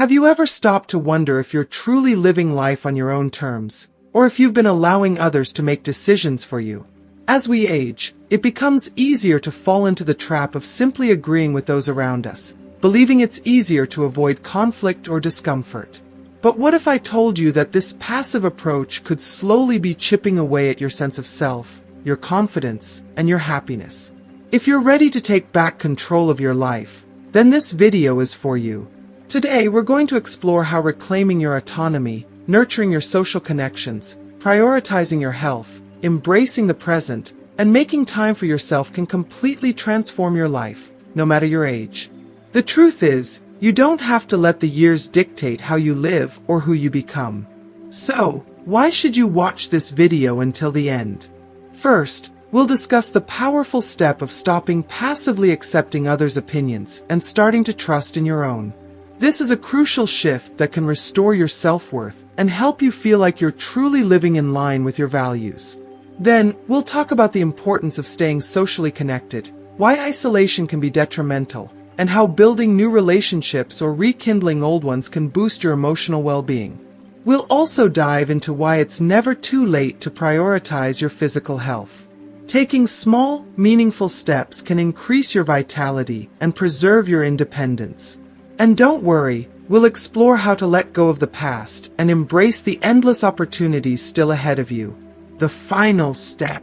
Have you ever stopped to wonder if you're truly living life on your own terms, or if you've been allowing others to make decisions for you? As we age, it becomes easier to fall into the trap of simply agreeing with those around us, believing it's easier to avoid conflict or discomfort. But what if I told you that this passive approach could slowly be chipping away at your sense of self, your confidence, and your happiness? If you're ready to take back control of your life, then this video is for you. Today, we're going to explore how reclaiming your autonomy, nurturing your social connections, prioritizing your health, embracing the present, and making time for yourself can completely transform your life, no matter your age. The truth is, you don't have to let the years dictate how you live or who you become. So, why should you watch this video until the end? First, we'll discuss the powerful step of stopping passively accepting others' opinions and starting to trust in your own. This is a crucial shift that can restore your self-worth and help you feel like you're truly living in line with your values. Then, we'll talk about the importance of staying socially connected, why isolation can be detrimental, and how building new relationships or rekindling old ones can boost your emotional well-being. We'll also dive into why it's never too late to prioritize your physical health. Taking small, meaningful steps can increase your vitality and preserve your independence. And don't worry, we'll explore how to let go of the past and embrace the endless opportunities still ahead of you. The final step: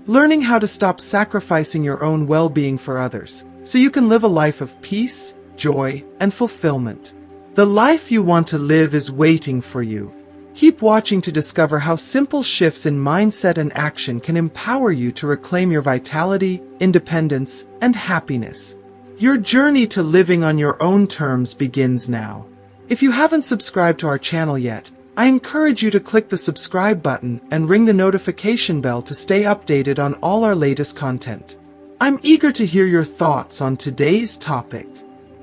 learning how to stop sacrificing your own well-being for others, so you can live a life of peace, joy, and fulfillment. The life you want to live is waiting for you. Keep watching to discover how simple shifts in mindset and action can empower you to reclaim your vitality, independence, and happiness. Your journey to living on your own terms begins now. If you haven't subscribed to our channel yet, I encourage you to click the subscribe button and ring the notification bell to stay updated on all our latest content. I'm eager to hear your thoughts on today's topic.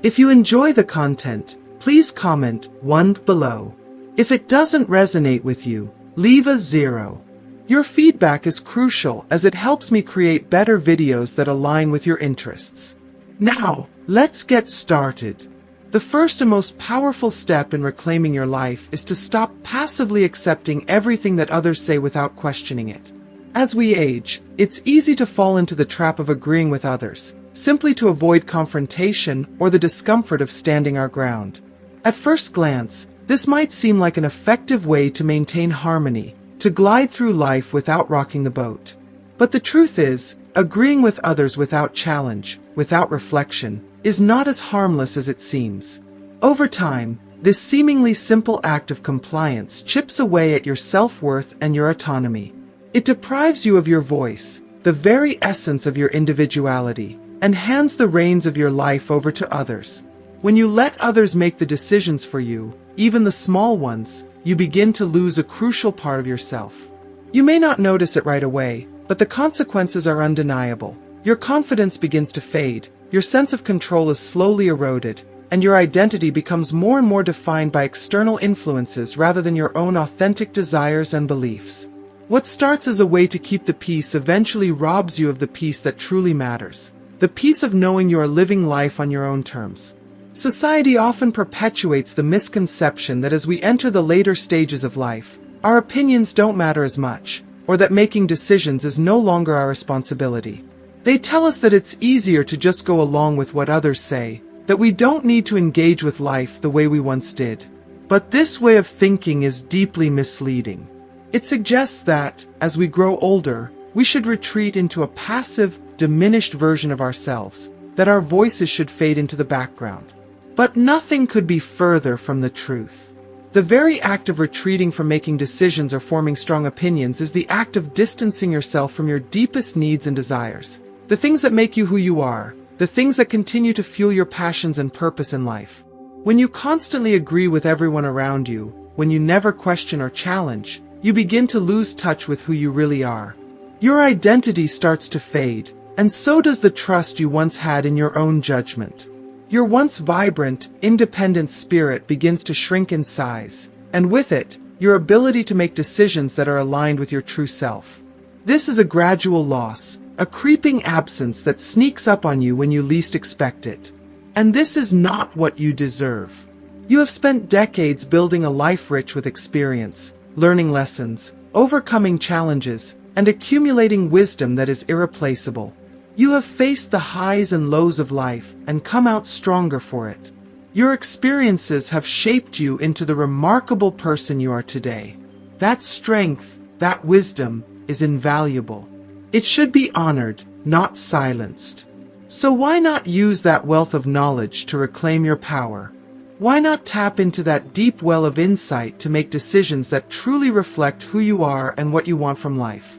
If you enjoy the content, please comment 1 below. If it doesn't resonate with you, leave a 0. Your feedback is crucial as it helps me create better videos that align with your interests. Now, let's get started. The first and most powerful step in reclaiming your life is to stop passively accepting everything that others say without questioning it. As we age, it's easy to fall into the trap of agreeing with others, simply to avoid confrontation or the discomfort of standing our ground. At first glance, this might seem like an effective way to maintain harmony, to glide through life without rocking the boat. But the truth is, agreeing with others without challenge, without reflection, is not as harmless as it seems. Over time, this seemingly simple act of compliance chips away at your self-worth and your autonomy. It deprives you of your voice, the very essence of your individuality, and hands the reins of your life over to others. When you let others make the decisions for you, even the small ones, you begin to lose a crucial part of yourself. You may not notice it right away, but the consequences are undeniable. Your confidence begins to fade, your sense of control is slowly eroded, and your identity becomes more and more defined by external influences rather than your own authentic desires and beliefs. What starts as a way to keep the peace eventually robs you of the peace that truly matters, the peace of knowing you are living life on your own terms. Society often perpetuates the misconception that as we enter the later stages of life, our opinions don't matter as much, or that making decisions is no longer our responsibility. They tell us that it's easier to just go along with what others say, that we don't need to engage with life the way we once did. But this way of thinking is deeply misleading. It suggests that, as we grow older, we should retreat into a passive, diminished version of ourselves, that our voices should fade into the background. But nothing could be further from the truth. The very act of retreating from making decisions or forming strong opinions is the act of distancing yourself from your deepest needs and desires. The things that make you who you are, the things that continue to fuel your passions and purpose in life. When you constantly agree with everyone around you, when you never question or challenge, you begin to lose touch with who you really are. Your identity starts to fade, and so does the trust you once had in your own judgment. Your once vibrant, independent spirit begins to shrink in size, and with it, your ability to make decisions that are aligned with your true self. This is a gradual loss, a creeping absence that sneaks up on you when you least expect it. And this is not what you deserve. You have spent decades building a life rich with experience, learning lessons, overcoming challenges, and accumulating wisdom that is irreplaceable. You have faced the highs and lows of life and come out stronger for it. Your experiences have shaped you into the remarkable person you are today. That strength, that wisdom, is invaluable. It should be honored, not silenced. So why not use that wealth of knowledge to reclaim your power? Why not tap into that deep well of insight to make decisions that truly reflect who you are and what you want from life?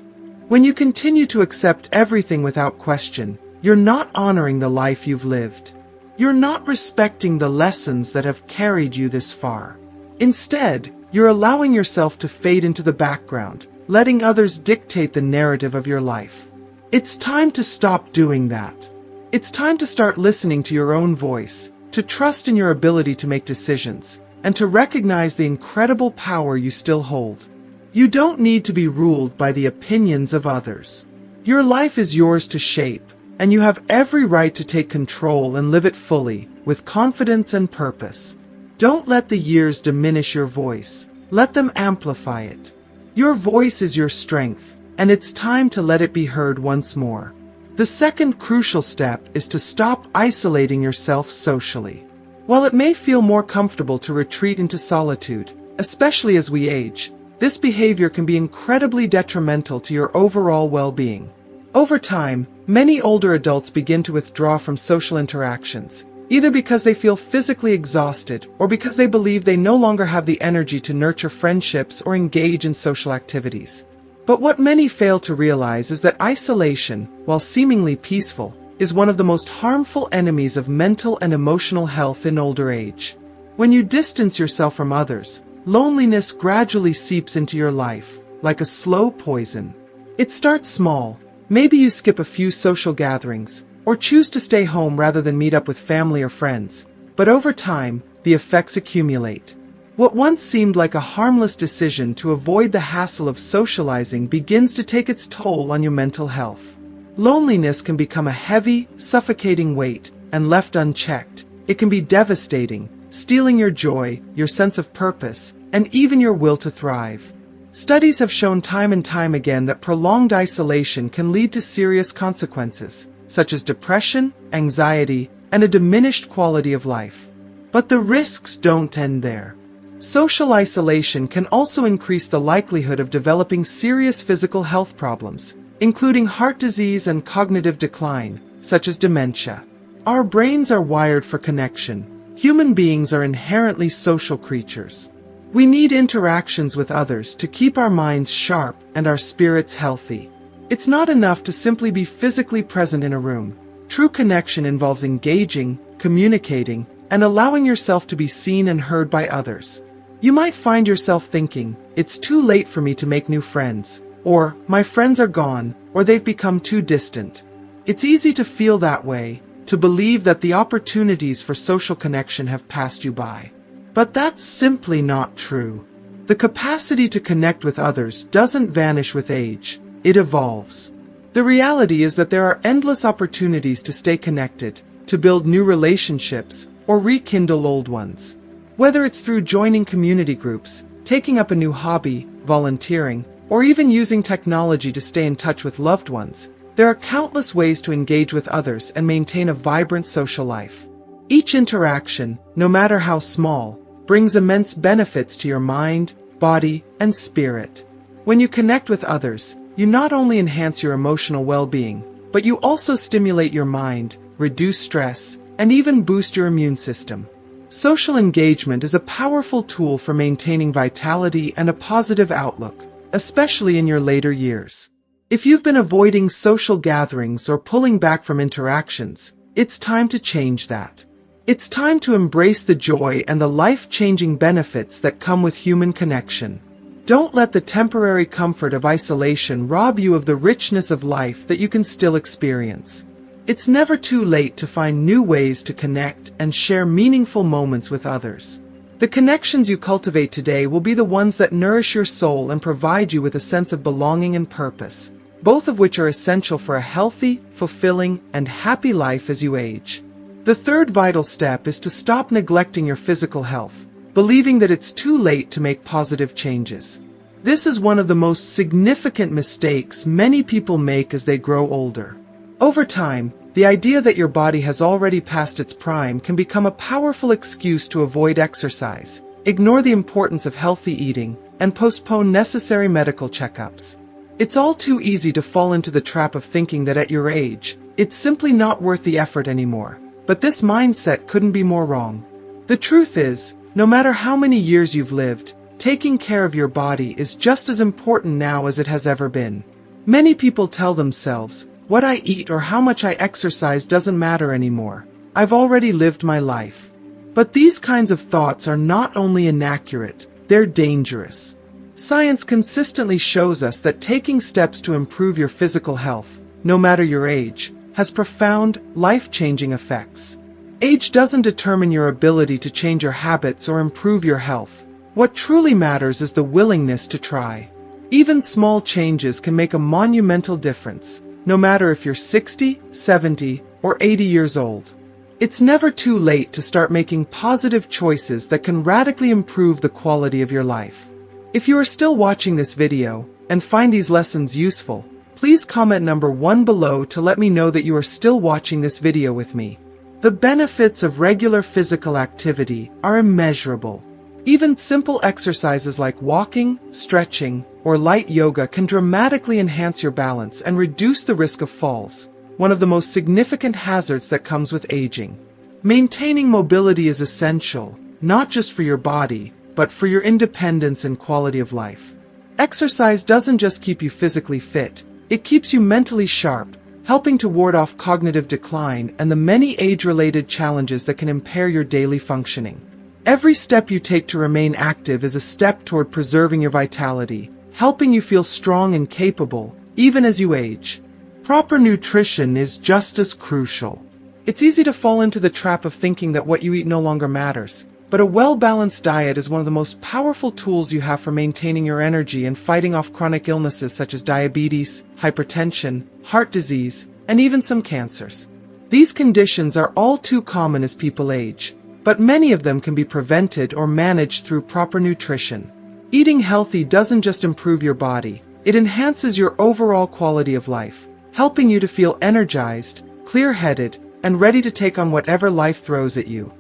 When you continue to accept everything without question, you're not honoring the life you've lived. You're not respecting the lessons that have carried you this far. Instead, you're allowing yourself to fade into the background, letting others dictate the narrative of your life. It's time to stop doing that. It's time to start listening to your own voice, to trust in your ability to make decisions, and to recognize the incredible power you still hold. You don't need to be ruled by the opinions of others. Your life is yours to shape, and you have every right to take control and live it fully, with confidence and purpose. Don't let the years diminish your voice. Let them amplify it. Your voice is your strength, and it's time to let it be heard once more. The second crucial step is to stop isolating yourself socially. While it may feel more comfortable to retreat into solitude, especially as we age, this behavior can be incredibly detrimental to your overall well-being. Over time, many older adults begin to withdraw from social interactions, either because they feel physically exhausted or because they believe they no longer have the energy to nurture friendships or engage in social activities. But what many fail to realize is that isolation, while seemingly peaceful, is one of the most harmful enemies of mental and emotional health in older age. When you distance yourself from others, loneliness gradually seeps into your life, like a slow poison. It starts small. Maybe you skip a few social gatherings, or choose to stay home rather than meet up with family or friends. But over time, the effects accumulate. What once seemed like a harmless decision to avoid the hassle of socializing begins to take its toll on your mental health. Loneliness can become a heavy, suffocating weight, and left unchecked, it can be devastating, stealing your joy, your sense of purpose, and even your will to thrive. Studies have shown time and time again that prolonged isolation can lead to serious consequences, such as depression, anxiety, and a diminished quality of life. But the risks don't end there. Social isolation can also increase the likelihood of developing serious physical health problems, including heart disease and cognitive decline, such as dementia. Our brains are wired for connection. Human beings are inherently social creatures. We need interactions with others to keep our minds sharp and our spirits healthy. It's not enough to simply be physically present in a room. True connection involves engaging, communicating, and allowing yourself to be seen and heard by others. You might find yourself thinking, it's too late for me to make new friends, or my friends are gone, or they've become too distant. It's easy to feel that way, to believe that the opportunities for social connection have passed you by. But that's simply not true. The capacity to connect with others doesn't vanish with age, it evolves. The reality is that there are endless opportunities to stay connected, to build new relationships, or rekindle old ones. Whether it's through joining community groups, taking up a new hobby, volunteering, or even using technology to stay in touch with loved ones, there are countless ways to engage with others and maintain a vibrant social life. Each interaction, no matter how small, brings immense benefits to your mind, body, and spirit. When you connect with others, you not only enhance your emotional well-being, but you also stimulate your mind, reduce stress, and even boost your immune system. Social engagement is a powerful tool for maintaining vitality and a positive outlook, especially in your later years. If you've been avoiding social gatherings or pulling back from interactions, it's time to change that. It's time to embrace the joy and the life-changing benefits that come with human connection. Don't let the temporary comfort of isolation rob you of the richness of life that you can still experience. It's never too late to find new ways to connect and share meaningful moments with others. The connections you cultivate today will be the ones that nourish your soul and provide you with a sense of belonging and purpose, both of which are essential for a healthy, fulfilling, and happy life as you age. The third vital step is to stop neglecting your physical health, believing that it's too late to make positive changes. This is one of the most significant mistakes many people make as they grow older. Over time, the idea that your body has already passed its prime can become a powerful excuse to avoid exercise, ignore the importance of healthy eating, and postpone necessary medical checkups. It's all too easy to fall into the trap of thinking that at your age, it's simply not worth the effort anymore. But this mindset couldn't be more wrong. The truth is, no matter how many years you've lived, taking care of your body is just as important now as it has ever been. Many people tell themselves, what I eat or how much I exercise doesn't matter anymore. I've already lived my life. But these kinds of thoughts are not only inaccurate, they're dangerous. Science consistently shows us that taking steps to improve your physical health, no matter your age, has profound, life-changing effects. Age doesn't determine your ability to change your habits or improve your health. What truly matters is the willingness to try. Even small changes can make a monumental difference, no matter if you're 60, 70, or 80 years old. It's never too late to start making positive choices that can radically improve the quality of your life. If you are still watching this video and find these lessons useful, please comment number 1 below to let me know that you are still watching this video with me. The benefits of regular physical activity are immeasurable. Even simple exercises like walking, stretching, or light yoga can dramatically enhance your balance and reduce the risk of falls, one of the most significant hazards that comes with aging. Maintaining mobility is essential, not just for your body, but for your independence and quality of life. Exercise doesn't just keep you physically fit, it keeps you mentally sharp, helping to ward off cognitive decline and the many age-related challenges that can impair your daily functioning. Every step you take to remain active is a step toward preserving your vitality, helping you feel strong and capable, even as you age. Proper nutrition is just as crucial. It's easy to fall into the trap of thinking that what you eat no longer matters, but a well-balanced diet is one of the most powerful tools you have for maintaining your energy and fighting off chronic illnesses such as diabetes, hypertension, heart disease, and even some cancers. These conditions are all too common as people age, but many of them can be prevented or managed through proper nutrition. Eating healthy doesn't just improve your body, it enhances your overall quality of life, helping you to feel energized, clear-headed, and ready to take on whatever life throws at you.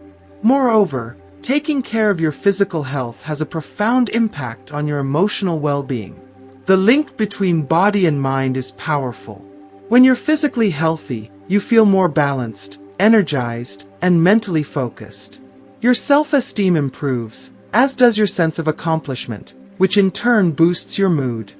Moreover, taking care of your physical health has a profound impact on your emotional well-being. The link between body and mind is powerful. When you're physically healthy, you feel more balanced, energized, and mentally focused. Your self-esteem improves, as does your sense of accomplishment, which in turn boosts your mood.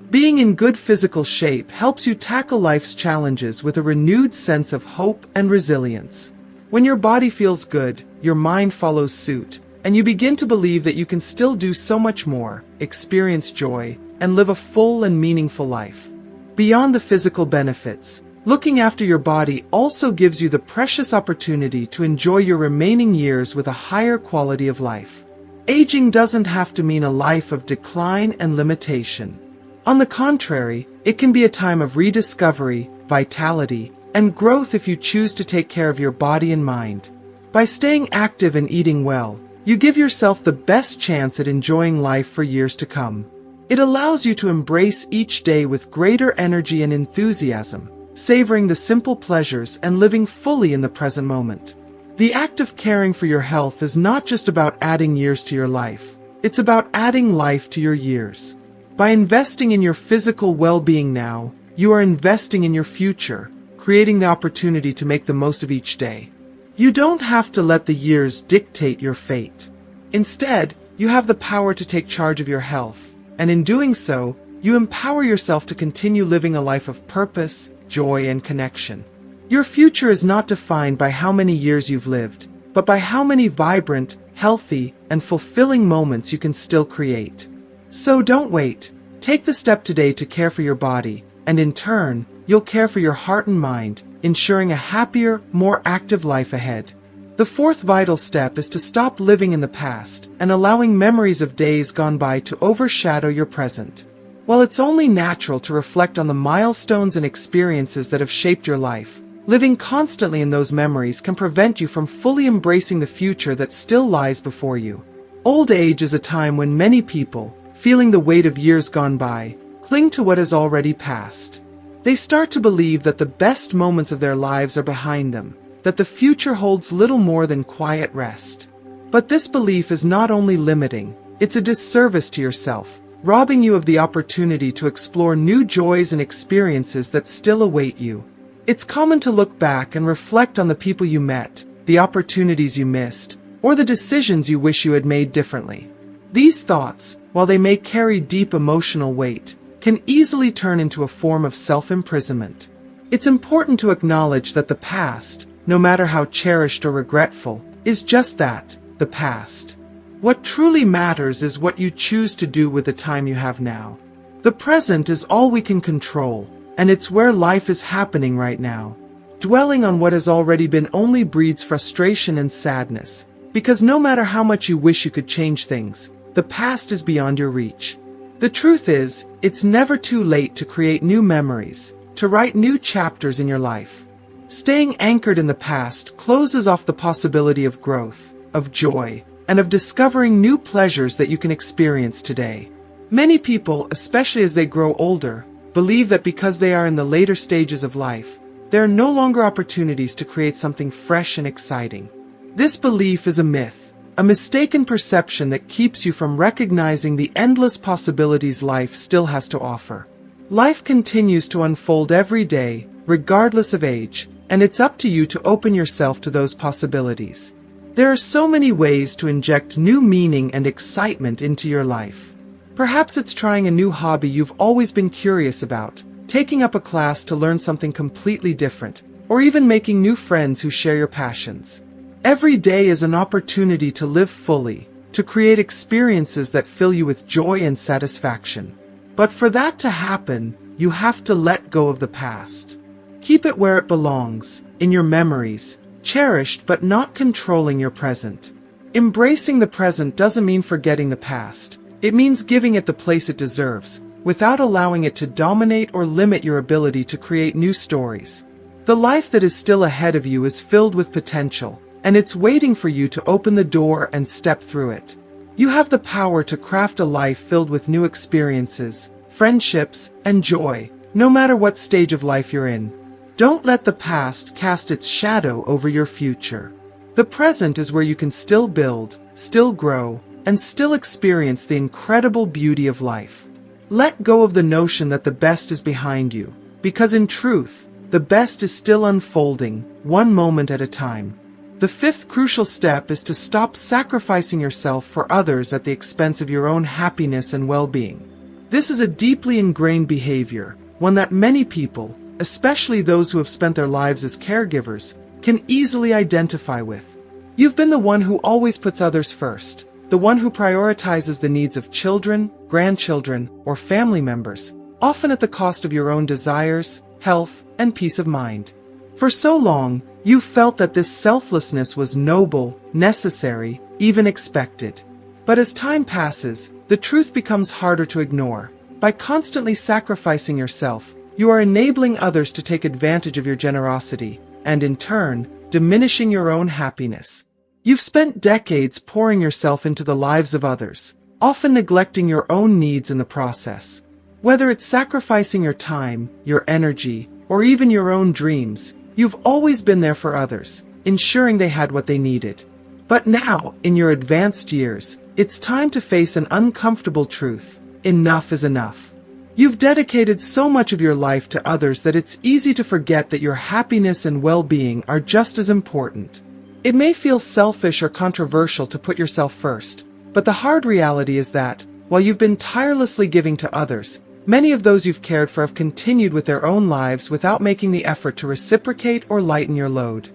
Being in good physical shape helps you tackle life's challenges with a renewed sense of hope and resilience. When your body feels good, your mind follows suit, and you begin to believe that you can still do so much more, experience joy, and live a full and meaningful life. Beyond the physical benefits, looking after your body also gives you the precious opportunity to enjoy your remaining years with a higher quality of life. Aging doesn't have to mean a life of decline and limitation. On the contrary, it can be a time of rediscovery, vitality, and growth if you choose to take care of your body and mind. By staying active and eating well, you give yourself the best chance at enjoying life for years to come. It allows you to embrace each day with greater energy and enthusiasm, savoring the simple pleasures and living fully in the present moment. The act of caring for your health is not just about adding years to your life, it's about adding life to your years. By investing in your physical well-being now, you are investing in your future, creating the opportunity to make the most of each day. You don't have to let the years dictate your fate. Instead, you have the power to take charge of your health, and in doing so, you empower yourself to continue living a life of purpose, joy, and connection. Your future is not defined by how many years you've lived, but by how many vibrant, healthy, and fulfilling moments you can still create. So don't wait. Take the step today to care for your body, and in turn, you'll care for your heart and mind, ensuring a happier, more active life ahead. The fourth vital step is to stop living in the past and allowing memories of days gone by to overshadow your present. While it's only natural to reflect on the milestones and experiences that have shaped your life, Living constantly in those memories can prevent you from fully embracing the future that still lies before you. Old age is a time when many people, feeling the weight of years gone by, cling to what has already passed. They start to believe that the best moments of their lives are behind them, that the future holds little more than quiet rest. But this belief is not only limiting, it's a disservice to yourself, robbing you of the opportunity to explore new joys and experiences that still await you. It's common to look back and reflect on the people you met, the opportunities you missed, or the decisions you wish you had made differently. These thoughts, while they may carry deep emotional weight, can easily turn into a form of self-imprisonment. It's important to acknowledge that the past, no matter how cherished or regretful, is just that, the past. What truly matters is what you choose to do with the time you have now. The present is all we can control, and it's where life is happening right now. Dwelling on what has already been only breeds frustration and sadness, because no matter how much you wish you could change things, the past is beyond your reach. The truth is, it's never too late to create new memories, to write new chapters in your life. Staying anchored in the past closes off the possibility of growth, of joy, and of discovering new pleasures that you can experience today. Many people, especially as they grow older, believe that because they are in the later stages of life, there are no longer opportunities to create something fresh and exciting. This belief is a myth. A mistaken perception that keeps you from recognizing the endless possibilities life still has to offer. Life continues to unfold every day, regardless of age, and it's up to you to open yourself to those possibilities. There are so many ways to inject new meaning and excitement into your life. Perhaps it's trying a new hobby you've always been curious about, taking up a class to learn something completely different, or even making new friends who share your passions. Every day is an opportunity to live fully, to create experiences that fill you with joy and satisfaction. But for that to happen, you have to let go of the past. Keep it where it belongs, in your memories, cherished but not controlling your present. Embracing the present doesn't mean forgetting the past. It means giving it the place it deserves, without allowing it to dominate or limit your ability to create new stories. The life that is still ahead of you is filled with potential, and it's waiting for you to open the door and step through it. You have the power to craft a life filled with new experiences, friendships, and joy, no matter what stage of life you're in. Don't let the past cast its shadow over your future. The present is where you can still build, still grow, and still experience the incredible beauty of life. Let go of the notion that the best is behind you, because in truth, the best is still unfolding, one moment at a time. The fifth crucial step is to stop sacrificing yourself for others at the expense of your own happiness and well-being. This is a deeply ingrained behavior, one that many people, especially those who have spent their lives as caregivers, can easily identify with. You've been the one who always puts others first, the one who prioritizes the needs of children, grandchildren, or family members, often at the cost of your own desires, health, and peace of mind. For so long, you felt that this selflessness was noble, necessary, even expected. But as time passes, the truth becomes harder to ignore. By constantly sacrificing yourself, you are enabling others to take advantage of your generosity, and in turn, diminishing your own happiness. You've spent decades pouring yourself into the lives of others, often neglecting your own needs in the process. Whether it's sacrificing your time, your energy, or even your own dreams, you've always been there for others, ensuring they had what they needed. But now, in your advanced years, it's time to face an uncomfortable truth. Enough is enough. You've dedicated so much of your life to others that it's easy to forget that your happiness and well-being are just as important. It may feel selfish or controversial to put yourself first, but the hard reality is that, while you've been tirelessly giving to others, many of those you've cared for have continued with their own lives without making the effort to reciprocate or lighten your load.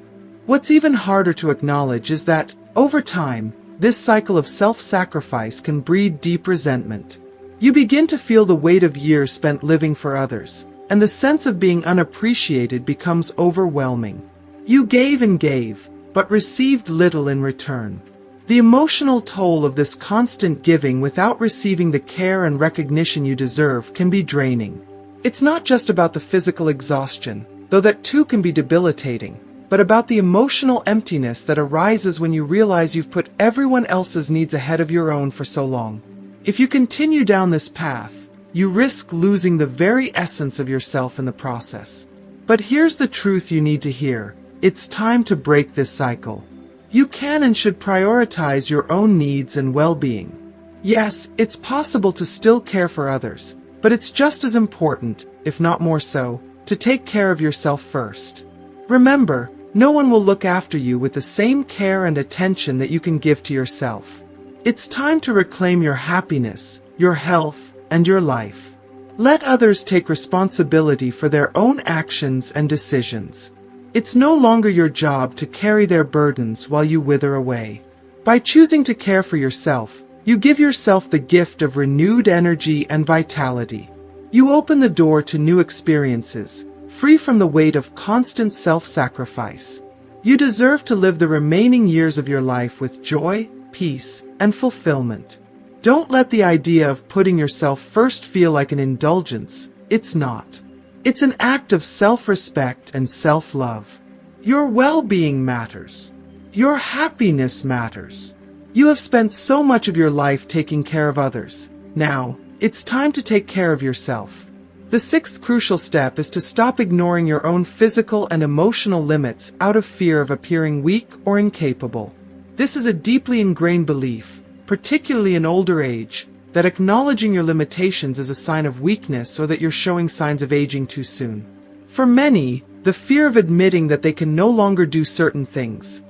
What's even harder to acknowledge is that, over time, this cycle of self-sacrifice can breed deep resentment. You begin to feel the weight of years spent living for others, and the sense of being unappreciated becomes overwhelming. You gave and gave, but received little in return. The emotional toll of this constant giving without receiving the care and recognition you deserve can be draining. It's not just about the physical exhaustion. though that too can be debilitating, but about the emotional emptiness that arises when you realize you've put everyone else's needs ahead of your own for so long. If you continue down this path, you risk losing the very essence of yourself in the process. But here's the truth you need to hear. It's time to break this cycle. You can and should prioritize your own needs and well-being. Yes, it's possible to still care for others, but it's just as important, if not more so, to take care of yourself first. Remember, no one will look after you with the same care and attention that you can give to yourself. It's time to reclaim your happiness, your health, and your life. Let others take responsibility for their own actions and decisions. It's no longer your job to carry their burdens while you wither away. By choosing to care for yourself, you give yourself the gift of renewed energy and vitality. You open the door to new experiences, free from the weight of constant self-sacrifice. You deserve to live the remaining years of your life with joy, peace, and fulfillment. Don't let the idea of putting yourself first feel like an indulgence. It's not. It's an act of self-respect and self-love. Your well-being matters. Your happiness matters. You have spent so much of your life taking care of others. Now, it's time to take care of yourself. The sixth crucial step is to stop ignoring your own physical and emotional limits out of fear of appearing weak or incapable. This is a deeply ingrained belief, particularly in older age, that acknowledging your limitations is a sign of weakness or that you're showing signs of aging too soon. For many, the fear of admitting that they can no longer do certain things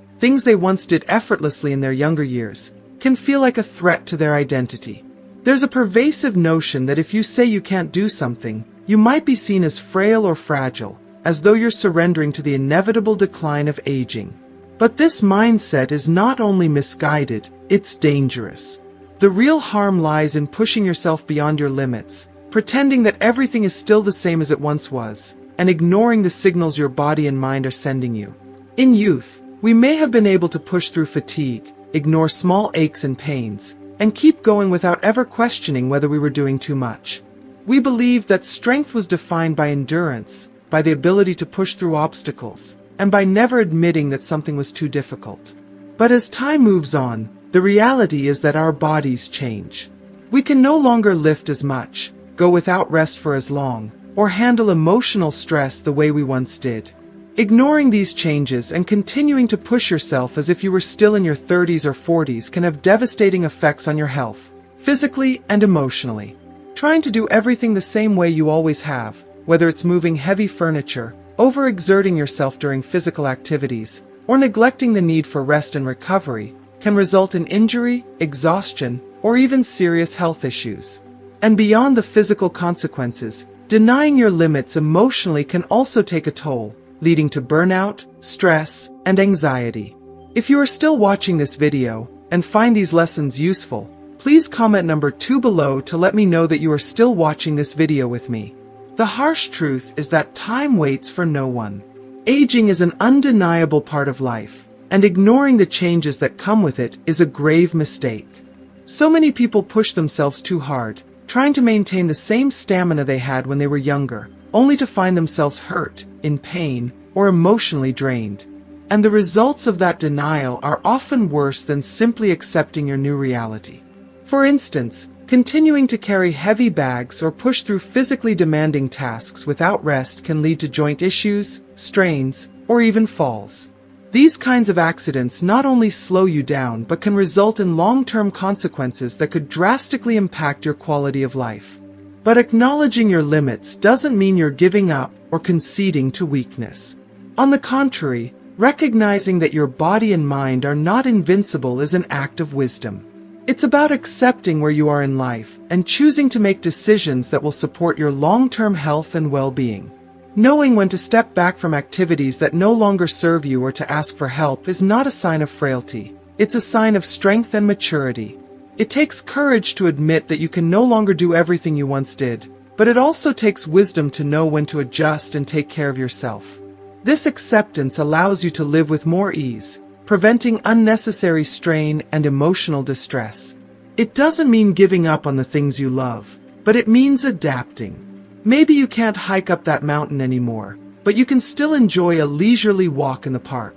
they once did effortlessly in their younger years, can feel like a threat to their identity. There's a pervasive notion that if you say you can't do something, you might be seen as frail or fragile, as though you're surrendering to the inevitable decline of aging. But this mindset is not only misguided, it's dangerous. The real harm lies in pushing yourself beyond your limits, pretending that everything is still the same as it once was, and ignoring the signals your body and mind are sending you. In youth, we may have been able to push through fatigue, ignore small aches and pains, and keep going without ever questioning whether we were doing too much. We believed that strength was defined by endurance, by the ability to push through obstacles, and by never admitting that something was too difficult. But as time moves on, the reality is that our bodies change. We can no longer lift as much, go without rest for as long, or handle emotional stress the way we once did. Ignoring these changes and continuing to push yourself as if you were still in your 30s or 40s can have devastating effects on your health, physically and emotionally. Trying to do everything the same way you always have, whether it's moving heavy furniture, overexerting yourself during physical activities, or neglecting the need for rest and recovery, can result in injury, exhaustion, or even serious health issues. And beyond the physical consequences, denying your limits emotionally can also take a toll, leading to burnout, stress, and anxiety. If you are still watching this video and find these lessons useful, please comment number 2 below to let me know that you are still watching this video with me. The harsh truth is that time waits for no one. Aging is an undeniable part of life, and ignoring the changes that come with it is a grave mistake. So many people push themselves too hard, trying to maintain the same stamina they had when they were younger, only to find themselves hurt, in pain, or emotionally drained. And the results of that denial are often worse than simply accepting your new reality. For instance, continuing to carry heavy bags or push through physically demanding tasks without rest can lead to joint issues, strains, or even falls. These kinds of accidents not only slow you down but can result in long-term consequences that could drastically impact your quality of life. But acknowledging your limits doesn't mean you're giving up or conceding to weakness. On the contrary, recognizing that your body and mind are not invincible is an act of wisdom. It's about accepting where you are in life and choosing to make decisions that will support your long-term health and well-being. Knowing when to step back from activities that no longer serve you or to ask for help is not a sign of frailty. It's a sign of strength and maturity. It takes courage to admit that you can no longer do everything you once did, but it also takes wisdom to know when to adjust and take care of yourself. This acceptance allows you to live with more ease, preventing unnecessary strain and emotional distress. It doesn't mean giving up on the things you love, but it means adapting. Maybe you can't hike up that mountain anymore, but you can still enjoy a leisurely walk in the park.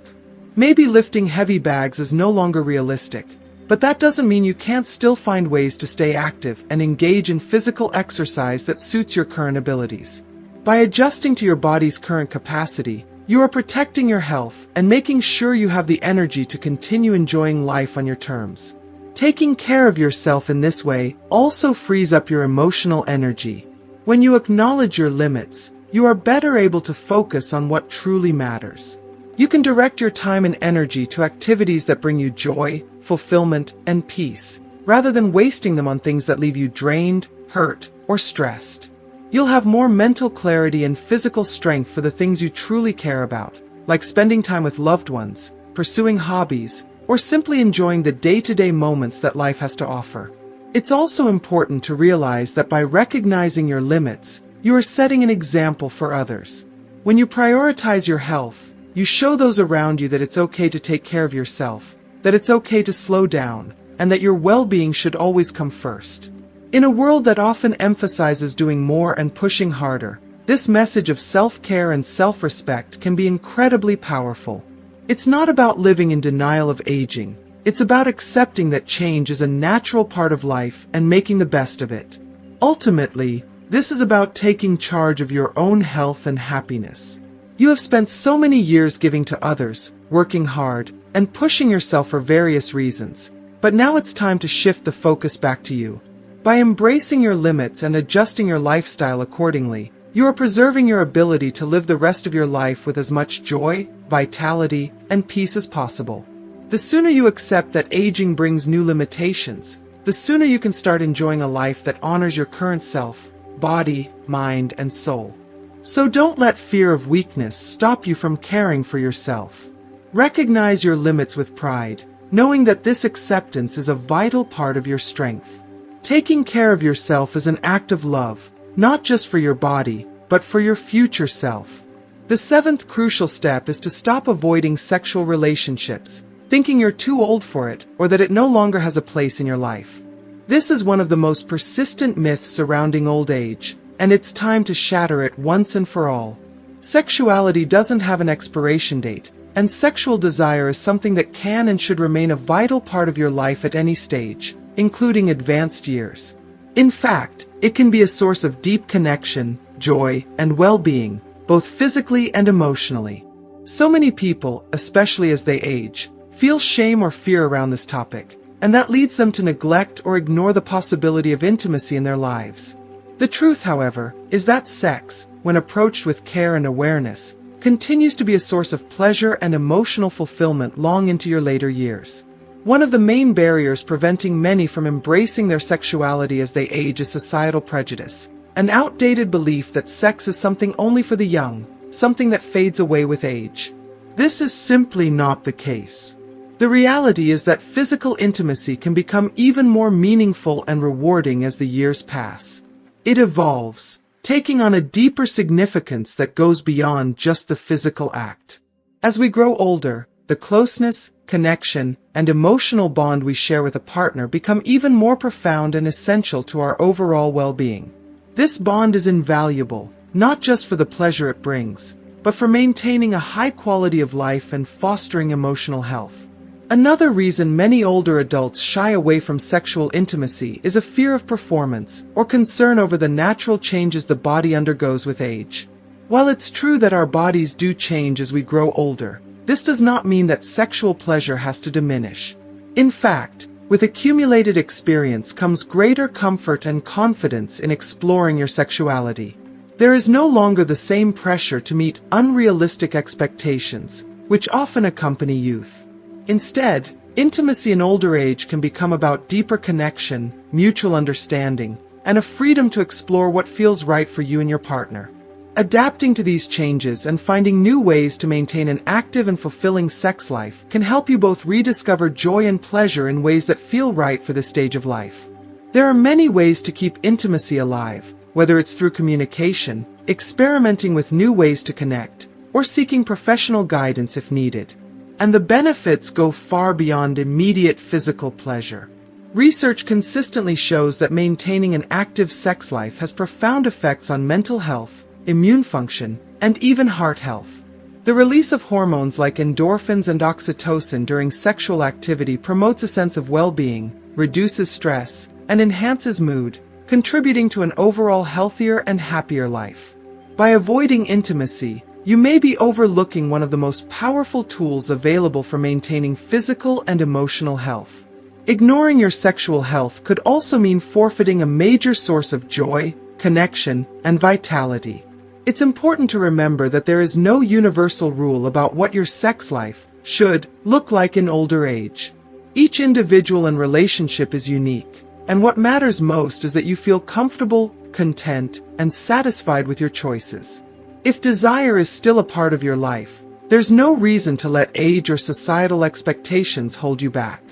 Maybe lifting heavy bags is no longer realistic, but that doesn't mean you can't still find ways to stay active and engage in physical exercise that suits your current abilities. By adjusting to your body's current capacity, you are protecting your health and making sure you have the energy to continue enjoying life on your terms. Taking care of yourself in this way also frees up your emotional energy. When you acknowledge your limits, you are better able to focus on what truly matters. You can direct your time and energy to activities that bring you joy, fulfillment, and peace, rather than wasting them on things that leave you drained, hurt, or stressed. You'll have more mental clarity and physical strength for the things you truly care about, like spending time with loved ones, pursuing hobbies, or simply enjoying the day-to-day moments that life has to offer. It's also important to realize that by recognizing your limits, you are setting an example for others. When you prioritize your health, you show those around you that it's okay to take care of yourself, that it's okay to slow down, and that your well-being should always come first. In a world that often emphasizes doing more and pushing harder, this message of self-care and self-respect can be incredibly powerful. It's not about living in denial of aging. It's about accepting that change is a natural part of life and making the best of it. Ultimately, this is about taking charge of your own health and happiness. You have spent so many years giving to others, working hard, and pushing yourself for various reasons. But now it's time to shift the focus back to you. By embracing your limits and adjusting your lifestyle accordingly, you are preserving your ability to live the rest of your life with as much joy, vitality, and peace as possible. The sooner you accept that aging brings new limitations, the sooner you can start enjoying a life that honors your current self, body, mind, and soul. So don't let fear of weakness stop you from caring for yourself. Recognize your limits with pride, knowing that this acceptance is a vital part of your strength. Taking care of yourself is an act of love, not just for your body, but for your future self. The seventh crucial step is to stop avoiding sexual relationships, thinking you're too old for it or that it no longer has a place in your life. This is one of the most persistent myths surrounding old age, and it's time to shatter it once and for all. Sexuality doesn't have an expiration date, and sexual desire is something that can and should remain a vital part of your life at any stage, including advanced years. In fact, it can be a source of deep connection, joy, and well-being, both physically and emotionally. So many people, especially as they age, feel shame or fear around this topic, and that leads them to neglect or ignore the possibility of intimacy in their lives. The truth, however, is that sex, when approached with care and awareness, continues to be a source of pleasure and emotional fulfillment long into your later years. One of the main barriers preventing many from embracing their sexuality as they age is societal prejudice, an outdated belief that sex is something only for the young, something that fades away with age. This is simply not the case. The reality is that physical intimacy can become even more meaningful and rewarding as the years pass. It evolves, taking on a deeper significance that goes beyond just the physical act. As we grow older, the closeness, connection, and emotional bond we share with a partner become even more profound and essential to our overall well-being. This bond is invaluable, not just for the pleasure it brings, but for maintaining a high quality of life and fostering emotional health. Another reason many older adults shy away from sexual intimacy is a fear of performance or concern over the natural changes the body undergoes with age. While it's true that our bodies do change as we grow older, this does not mean that sexual pleasure has to diminish. In fact, with accumulated experience comes greater comfort and confidence in exploring your sexuality. There is no longer the same pressure to meet unrealistic expectations, which often accompany youth. Instead, intimacy in older age can become about deeper connection, mutual understanding, and a freedom to explore what feels right for you and your partner. Adapting to these changes and finding new ways to maintain an active and fulfilling sex life can help you both rediscover joy and pleasure in ways that feel right for this stage of life. There are many ways to keep intimacy alive, whether it's through communication, experimenting with new ways to connect, or seeking professional guidance if needed. And the benefits go far beyond immediate physical pleasure. Research consistently shows that maintaining an active sex life has profound effects on mental health, immune function, and even heart health. The release of hormones like endorphins and oxytocin during sexual activity promotes a sense of well-being, reduces stress, and enhances mood, contributing to an overall healthier and happier life. By avoiding intimacy, you may be overlooking one of the most powerful tools available for maintaining physical and emotional health. Ignoring your sexual health could also mean forfeiting a major source of joy, connection, and vitality. It's important to remember that there is no universal rule about what your sex life should look like in older age. Each individual and relationship is unique, and what matters most is that you feel comfortable, content, and satisfied with your choices. If desire is still a part of your life, there's no reason to let age or societal expectations hold you back.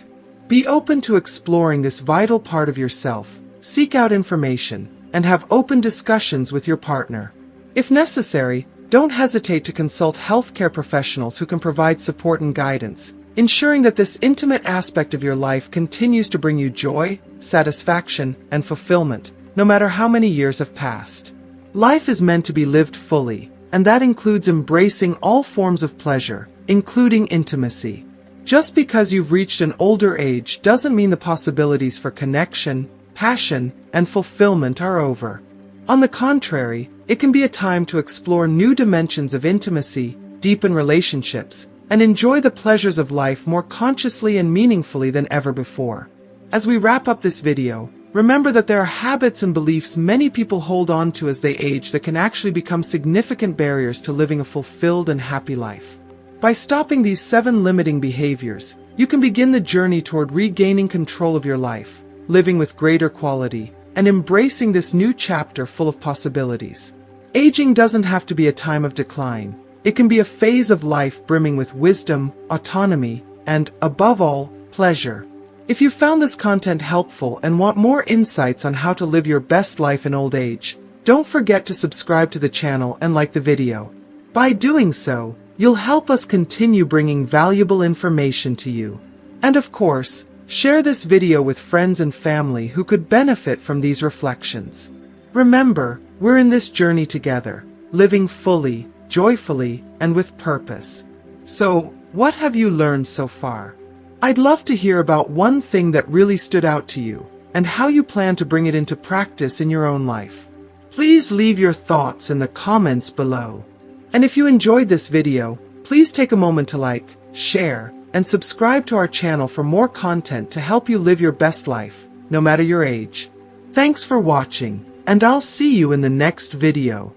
Be open to exploring this vital part of yourself, seek out information, and have open discussions with your partner. If necessary, don't hesitate to consult healthcare professionals who can provide support and guidance, ensuring that this intimate aspect of your life continues to bring you joy, satisfaction, and fulfillment, no matter how many years have passed. Life is meant to be lived fully, and that includes embracing all forms of pleasure, including intimacy. Just because you've reached an older age doesn't mean the possibilities for connection, passion, and fulfillment are over. On the contrary, it can be a time to explore new dimensions of intimacy, deepen relationships, and enjoy the pleasures of life more consciously and meaningfully than ever before. As we wrap up this video, remember that there are habits and beliefs many people hold on to as they age that can actually become significant barriers to living a fulfilled and happy life. By stopping these 7 limiting behaviors, you can begin the journey toward regaining control of your life, living with greater quality, and embracing this new chapter full of possibilities. Aging doesn't have to be a time of decline. It can be a phase of life brimming with wisdom, autonomy, and, above all, pleasure. If you found this content helpful and want more insights on how to live your best life in old age, don't forget to subscribe to the channel and like the video. By doing so, you'll help us continue bringing valuable information to you. And of course, share this video with friends and family who could benefit from these reflections. Remember, we're in this journey together, living fully, joyfully, and with purpose. So, what have you learned so far? I'd love to hear about one thing that really stood out to you, and how you plan to bring it into practice in your own life. Please leave your thoughts in the comments below. And if you enjoyed this video, please take a moment to like, share, and subscribe to our channel for more content to help you live your best life, no matter your age. Thanks for watching, and I'll see you in the next video.